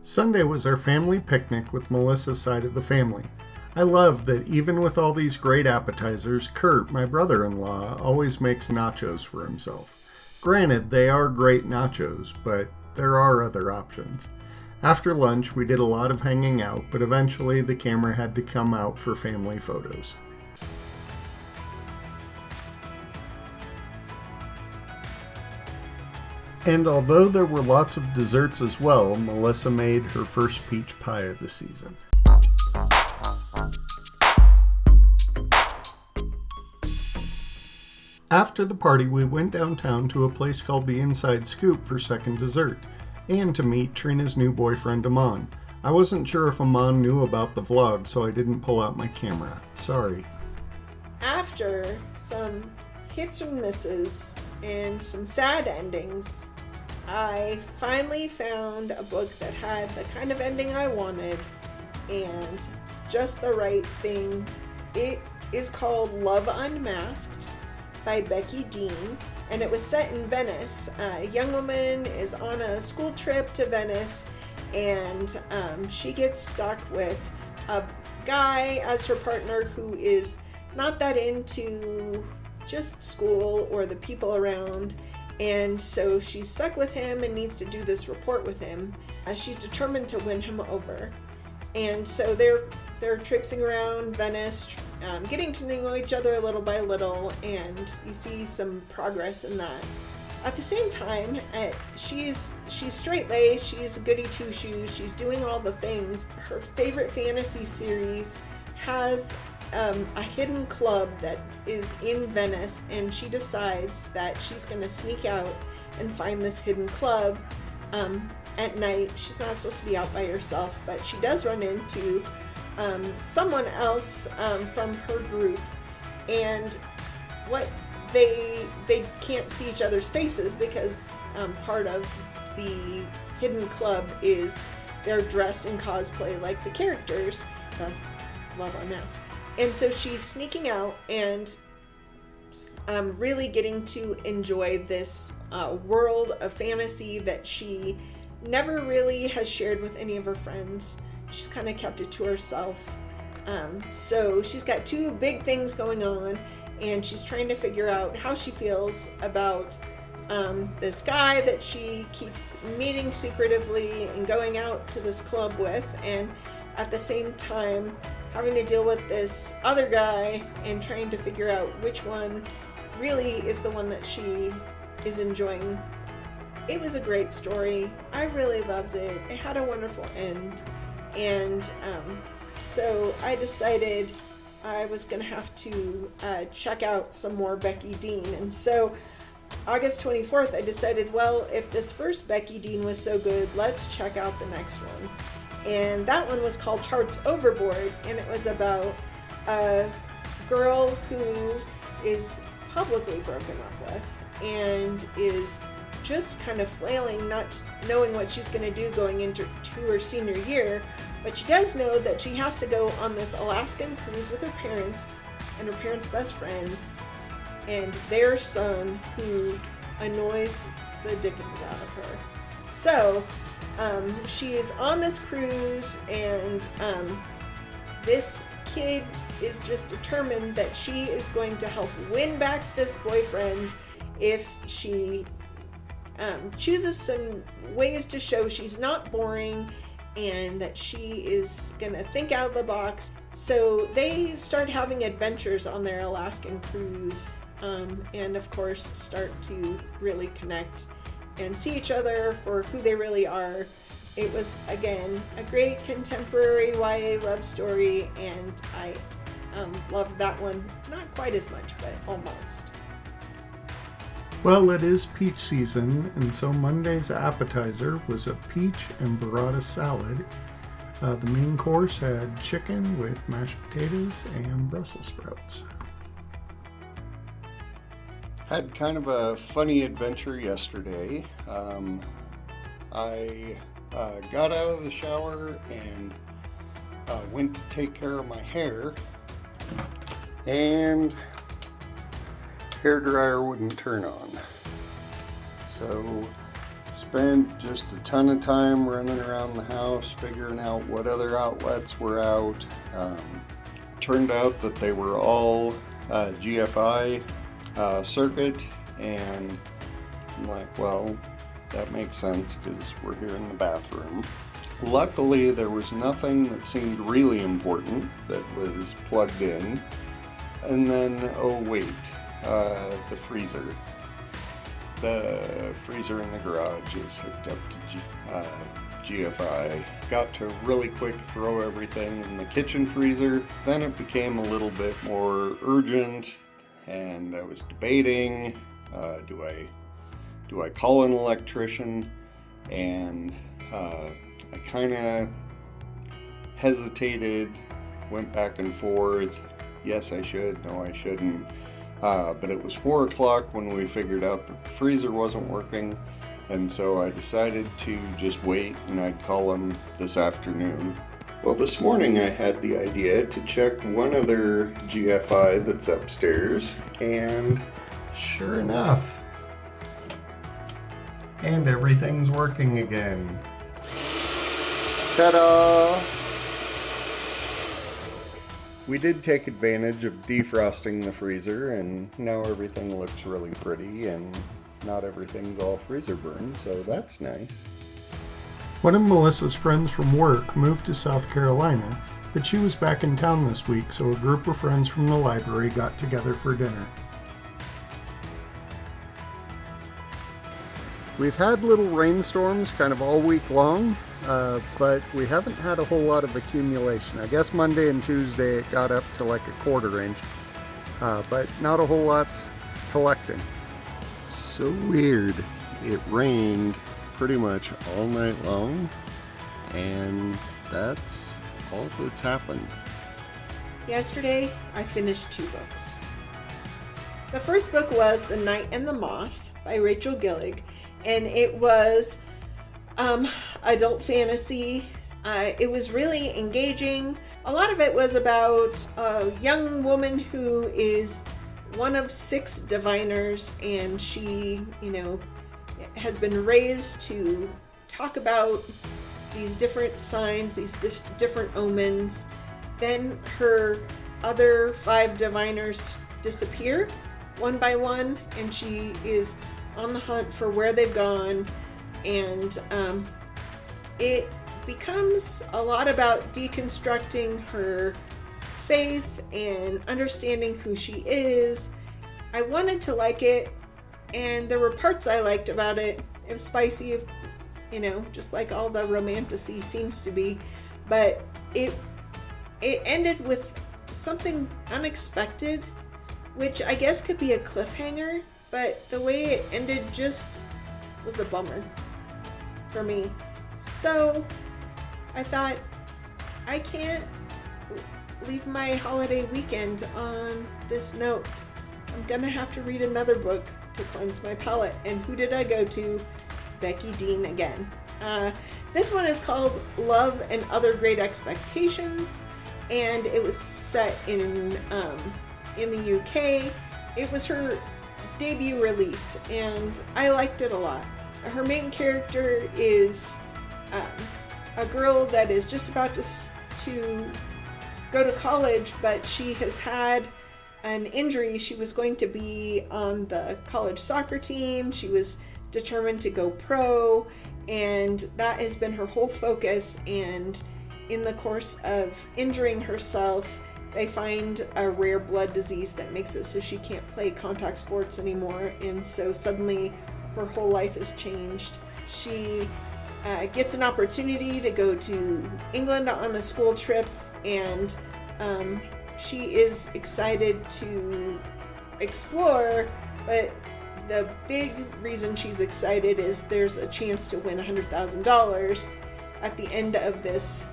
Sunday was our family picnic with Melissa's side of the family. I love that even with all these great appetizers, Kurt, my brother-in-law, always makes nachos for himself. Granted, they are great nachos, but there are other options. After lunch, we did a lot of hanging out, but eventually the camera had to come out for family photos. And although there were lots of desserts as well, Melissa made her first peach pie of the season. After the party, we went downtown to a place called the Inside Scoop for second dessert, and to meet Trina's new boyfriend, Aman. I wasn't sure if Aman knew about the vlog, so I didn't pull out my camera. Sorry. After some hits and misses and some sad endings, I finally found a book that had the kind of ending I wanted and just the right thing. It is called Love Unmasked by Becky Dean, and it was set in Venice. A young woman is on a school trip to Venice, and she gets stuck with a guy as her partner who is not that into just school or the people around, and so she's stuck with him and needs to do this report with him. She's determined to win him over, and so they're traipsing around Venice, getting to know each other little by little, and you see some progress in that. At the same time, she's straight-laced, she's a goody two-shoes, she's doing all the things. Her favorite fantasy series has a hidden club that is in Venice, and she decides that she's going to sneak out and find this hidden club at night. She's not supposed to be out by herself, but she does run into someone else from her group, and what they can't see each other's faces because part of the hidden club is they're dressed in cosplay like the characters, thus Love Unmasked. And so she's sneaking out and really getting to enjoy this world of fantasy that she never really has shared with any of her friends. She's kind of kept it to herself. So she's got two big things going on, and she's trying to figure out how she feels about this guy that she keeps meeting secretively and going out to this club with, and at the same time having to deal with this other guy and trying to figure out which one really is the one that she is enjoying. It was a great story. I really loved it. It had a wonderful end. And so I decided I was going to have to check out some more Becky Dean. And so August 24th, I decided, well, if this first Becky Dean was so good, let's check out the next one. And that one was called Hearts Overboard, and it was about a girl who is publicly broken up with and is just kind of flailing, not knowing what she's going to do going into her senior year. But she does know that she has to go on this Alaskan cruise with her parents and her parents' best friend and their son, who annoys the dickens out of her. So she is on this cruise, and this kid is just determined that she is going to help win back this boyfriend if she chooses some ways to show she's not boring and that she is going to think out of the box. So they start having adventures on their Alaskan cruise, and of course start to really connect and see each other for who they really are. It was, again, a great contemporary YA love story, and I loved that one. Not quite as much, but almost. Well, it is peach season, and so Monday's appetizer was a peach and burrata salad. The main course had chicken with mashed potatoes and Brussels sprouts. Had kind of a funny adventure yesterday. I got out of the shower and went to take care of my hair, and hairdryer wouldn't turn on. So Spent just a ton of time running around the house figuring out what other outlets were out. Turned out that they were all GFI circuit, and I'm like, well, that makes sense because we're here in the bathroom. Luckily, there was nothing that seemed really important that was plugged in. And then, oh wait, the freezer. The freezer in the garage is hooked up to GFI. Got to really quick throw everything in the kitchen freezer. Then it became a little bit more urgent, and I was debating, do I call an electrician? And I kind of hesitated, went back and forth. Yes, I should. No, I shouldn't. But it was 4 o'clock when we figured out that the freezer wasn't working, and so I decided to just wait, and I'd call him this afternoon. Well, this morning I had the idea to check one other GFI that's upstairs, and sure enough, and everything's working again. Ta-da! We did take advantage of defrosting the freezer, and now everything looks really pretty, and not everything's all freezer burned, so that's nice. One of Melissa's friends from work moved to South Carolina, but she was back in town this week, so a group of friends from the library got together for dinner. We've had little rainstorms kind of all week long, but we haven't had a whole lot of accumulation. I guess Monday and Tuesday it got up to like a quarter inch, but not a whole lot's collecting. So weird. It rained pretty much all night long, and that's all that's happened. Yesterday, I finished 2 books. The first book was The Night and the Moth by Rachel Gillig, and it was adult fantasy. It was really engaging. A lot of it was about a young woman who is one of 6 diviners, and she, has been raised to talk about these different signs, these different omens. Then her other 5 diviners disappear one by one, and she is on the hunt for where they've gone, and it becomes a lot about deconstructing her faith and understanding who she is. I wanted to like it, and there were parts I liked about it. It was spicy, just like all the romantasy seems to be, but it ended with something unexpected, which I guess could be a cliffhanger, but the way it ended just was a bummer for me. So I thought, I can't leave my holiday weekend on this note. I'm gonna have to read another book to cleanse my palate. And who did I go to? Becky Dean again. This one is called Love and Other Great Expectations, and it was set in the UK. It was her debut release, and I liked it a lot. Her main character is a girl that is just about to go to college, but she has had an injury. She was going to be on the college soccer team. She was determined to go pro, and that has been her whole focus. And in the course of injuring herself, they find a rare blood disease that makes it so she can't play contact sports anymore, and so suddenly her whole life is changed. She gets an opportunity to go to England on a school trip, and she is excited to explore, but the big reason she's excited is there's a chance to win $100,000 at the end of this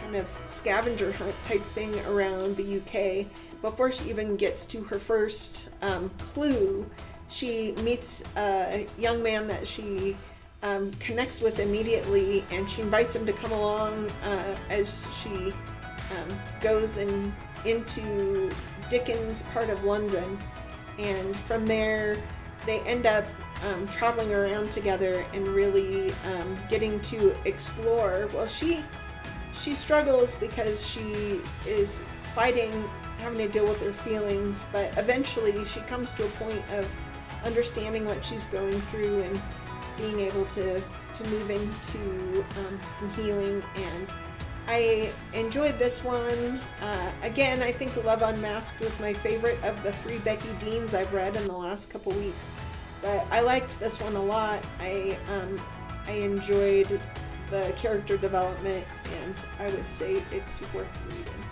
kind of scavenger hunt type thing around the UK. Before she even gets to her first clue, she meets a young man that she connects with immediately, and she invites him to come along as she goes into Dickens' part of London. And from there, they end up traveling around together and really getting to explore. Well, she struggles because she is fighting, having to deal with her feelings, but eventually she comes to a point of understanding what she's going through and being able to move into some healing. And I enjoyed this one. Again, I think Love Unmasked was my favorite of the 3 Becky Deans I've read in the last couple weeks. But I liked this one a lot. I enjoyed the character development, and I would say it's worth reading.